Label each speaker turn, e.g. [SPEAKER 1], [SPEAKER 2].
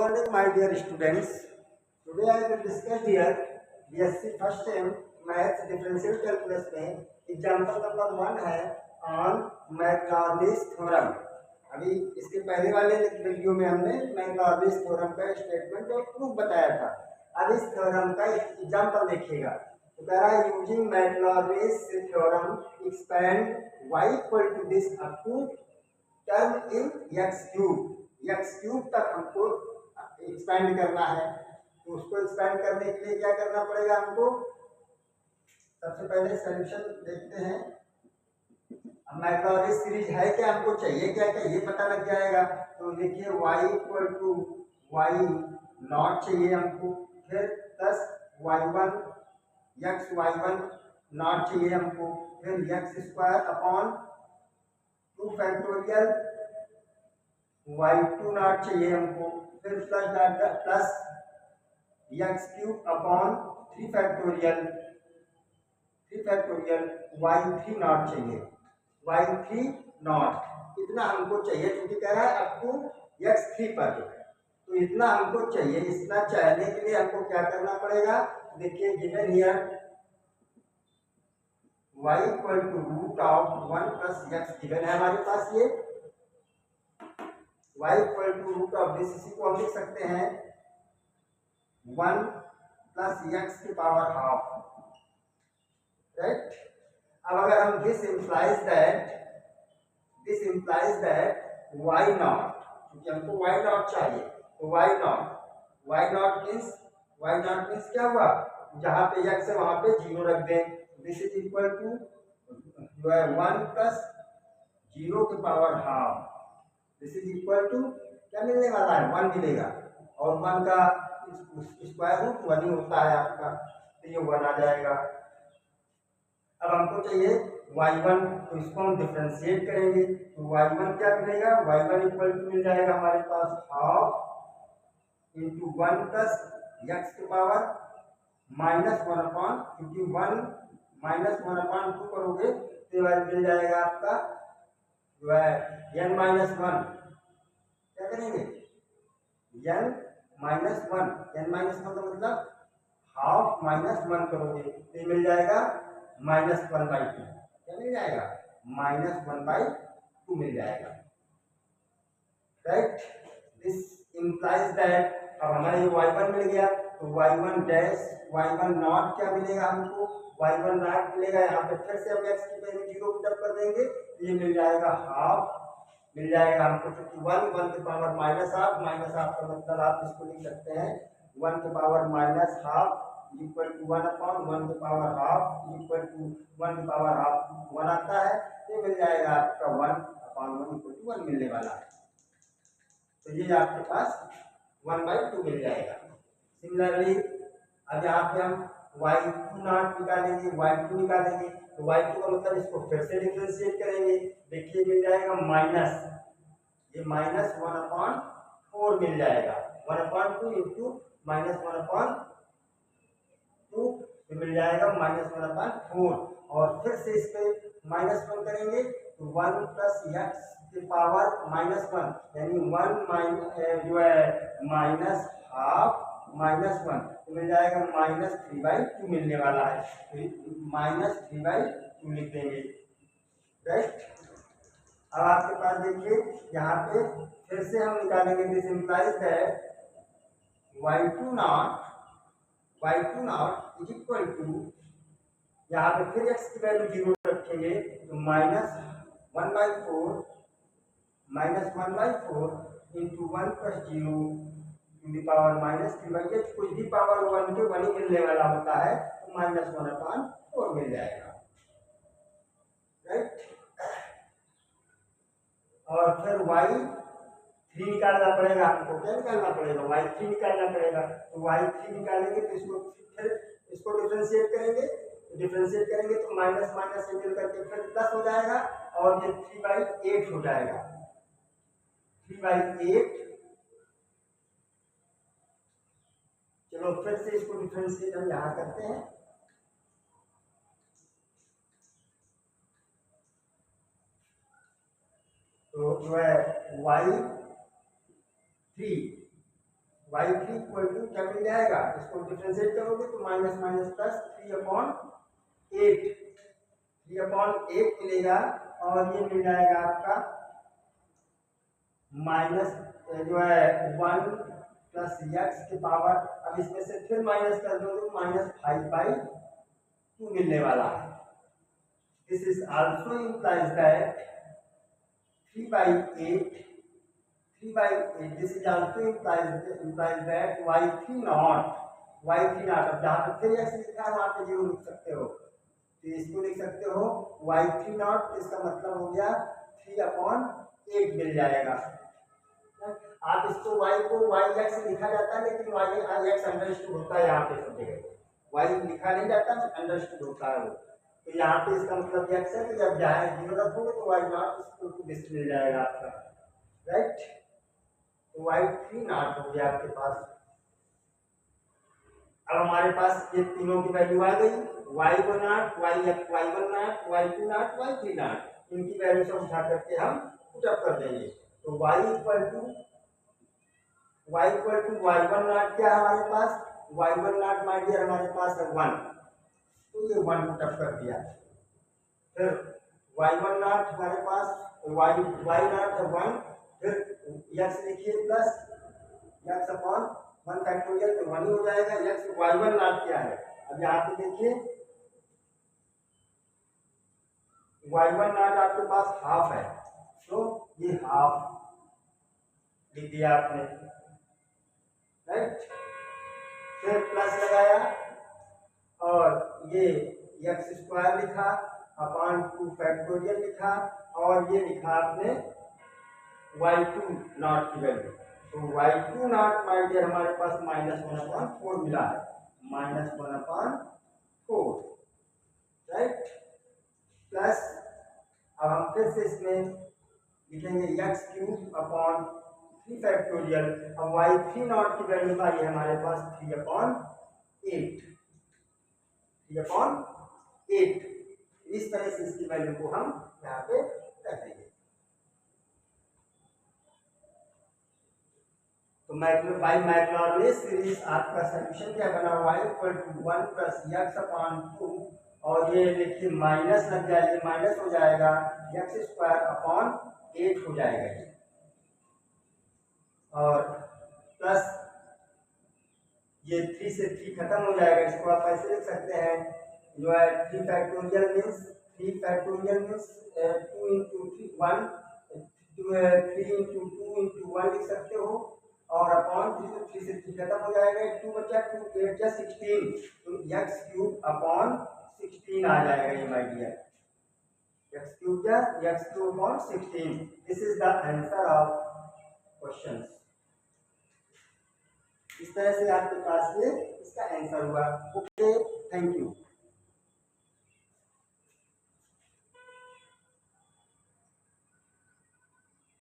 [SPEAKER 1] Morning, my dear students. Today I will discuss here BSc first term maths differential calculus में example number 1 है on मैकलॉरिस theorem. अभी इसके पहले वाले video में हमने मैकलॉरिस थ्योरम का स्टेटमेंट और प्रूफ बताया था। अब इस थ्योरम का एग्जाम्पल देखिएगा। तो कह रहा है using Maclaurin's theorem expand y equal to this up to term in x cube तक हमको एक्सपेंड करना है। तो उसको एक्सपेंड करने के लिए क्या करना पड़ेगा हमको? सबसे पहले सॉल्यूशन देखते हैं। अब मैकलॉरिस सीरीज है क्या, हमको चाहिए क्या क्या ये पता लग जाएगा। तो देखिए y equal to y nought चाहिए हमको, फिर प्लस y1 x नॉट चाहिए हमको, फिर x square upon 2 factorial y2 not चाहिए हमको, फिर plus x cube upon 3 factorial y3 not चाहिए, y3 नॉट इतना हमको चाहिए क्योंकि कह रहा है अप टू x3 पर। तो इतना हमको चाहिए। इतना चाहने के लिए हमको क्या करना पड़ेगा? देखिए given here y equal to root of 1 plus x given है हमारे पास। ये y equal to root of this, इसी को हम लिख सकते हैं 1 प्लस एक्स की पावर हाफ, राइट। अब अगर हम this implies that y nought, क्योंकि हमको y नॉट चाहिए, तो y नॉट मीन्स क्या हुआ? जहां पे x है वहां पे 0 रख दें। दिस इज इक्वल टू जो है 1 प्लस 0 की power half. This is equal to क्या मिलने वाला है? 1 मिलेगा, और 1 का स्क्वायर रूट 1 ही होता है आपका, तो ये 1 आ जाएगा। अब हमको चाहिए y1, तो इसको हम डिफरेंशिएट करेंगे। तो y1 क्या मिलेगा? y1 इक्वल टू मिल जाएगा हमारे पास हाफ इंटू 1 प्लस एक्स की पावर माइनस 1 अपॉन, क्योंकि 1 माइनस 1 अपॉन 2 करोगे तो मिल जाएगा आपका जो है n माइनस 1। क्या करेंगे? n माइनस 1 का मतलब हाफ माइनस 1 करोगे तो मिल जाएगा -1/2। क्या मिल जाएगा? -1/2 मिल जाएगा, राइट। दिस इंप्लाइज दैट अब हमारा ये y1 मिल गया, तो y1 नॉट क्या मिलेगा हमको? y1 नॉट मिलेगा। यहाँ पे फिर से हम x की वैल्यू 0 पुट अप कर देंगे, ये मिल जाएगा हाफ मिल जाएगा हमको, क्योंकि 1 की पावर -हाफ का मतलब आप इसको लिख सकते हैं 1 की power -half equal to 1 upon 1 की पावर हाफ इक्वल टू 1 की पावर हाफ 1 आता है। ये मिल जाएगा आपका 1 अपॉन 1 इक्वल टू 1 मिलने वाला है। तो ये आपके पास 1/2 मिल जाएगा। सिमिलरली अब यहाँ पे हम y2 नॉट निकालेंगे, y2 निकालेंगे, तो y2 का मतलब इसको फिर से डिफरेंशिएट करेंगे। देखिए मिल जाएगा ये -1/4 मिल जाएगा, 1/2 इंटू -1/2 तो मिल जाएगा -1/4, और फिर से इस पे -1 करेंगे तो 1 प्लस एक्स की पावर -1, यानी 1 जो है माइनस हाफ -1 तो मिल जाएगा -3/2 मिलने वाला है। तो -3/2 लिख देंगे, राइट। अब आपके पास देखिए यहाँ पे फिर से हम निकालेंगे। This implies that y2 nought is equal to, यहाँ पे फिर x की वैल्यू 0 रखेंगे, तो -1/4 into 1 plus 0 to the power -3/8। कुछ भी पावर 1 के 1 ही मिलने वाला होता है, तो -1/4 मिल जाएगा, राइट। और फिर y3 निकालना पड़ेगा हमको। क्या निकालना पड़ेगा? y3 निकालना पड़ेगा। तो y3 निकालेंगे तो इसको डिफरेंशिएट करेंगे। तो माइनस माइनस से मिल करके फिर प्लस हो जाएगा, और ये 3/8 हो जाएगा, 3/8। चलो फिर से इसको डिफरेंशिएट हम यहाँ करते हैं। तो जो है y3 y3 इक्वल टू क्या मिल जाएगा, इसको डिफरेंशिएट करोगे तो माइनस माइनस प्लस 3/8 मिलेगा। और ये मिल जाएगा आपका माइनस जो है 1 प्लस एक्स के पावर, अब इसमें से फिर माइनस कर दो तो -5/2 मिलने वाला है। This is also implies that 3/8 this is also implies that y3 not अब जहाँ पे फिर x लिखा है वहाँ पे 0 लिख सकते हो, तो इसको लिख सकते हो y3 नॉट, इसका मतलब हो गया 3/8 मिल जाएगा। आप इसको y को yx लिखा जाता है, लेकिन yx अंडरस्टूड होता है, यहाँ पे सब जगह y लिखा नहीं जाता, अंडरस्टूड होता है वो। तो यहाँ पे इसका मतलब x है, तो जब जाए 0 रखोगे तो y नॉट इसको दिस मिल जाएगा आपका, राइट। तो y3 नॉट हो गया आपके पास। अब हमारे पास ये तीनों की वैल्यू आ गई, y1 not, y1 not, y2 not, y3 not, इनकी वैल्यू से उठा करके हम पुटअप कर देंगे। तो y equal to y1 not क्या है हमारे पास, y1 नॉट मार दिया हमारे पास है 1, तो ये 1 पुटअप कर दिया। फिर y1 नॉट हमारे पास y नॉट है 1, फिर x लिखिए प्लस x अपॉन 1 फैक्टोरियल, तो 1 ही हो जाएगा। x y1 नॉट क्या है, अब यहाँ पे देखिए y1 नॉट आपके पास हाफ है, तो ये हाफ लिख दिया आपने, राइट। फिर प्लस लगाया और ये x² लिखा अपॉन 2 फैक्टोरियल लिखा, और ये लिखा आपने y2 नॉट की वैल्यू। तो y2 नॉट माय डियर हमारे पास -1/4 मिला है, -1/4, राइट। प्लस अब हम फिर से इसमें लिखेंगे x³ अपॉन 3 फैक्टोरियल। अब y3 नॉट की वैल्यू का ये हमारे पास 3/8, इस तरह से इसकी वैल्यू को हम यहाँ पे रख देंगे। तो बाई मैक्लॉरिन सीरीज आपका सॉल्यूशन क्या बना हुआ है, इक्वल टू 1 प्लस x/2, और ये देखिए माइनस लग जाएगा, माइनस हो जाएगा, x² 8 हो जाएगा ये, और प्लस ये 3 से 3 खत्म हो जाएगा। इसको आप ऐसे लिख सकते हैं जो है 3 factorial means 2 into 1, 3 into 2 into 1 लिख सकते हो, और अपॉन 3, तो 3 से 3 खत्म हो जाएगा, 2 बचा, 2 8 जा 16, तो x³ अपॉन 16 आ जाएगा ये माय डियर, x³ या x³ upon 16। This is the answer of question. इस तरह से आपके पास ये इसका आंसर हुआ। Okay, thank you.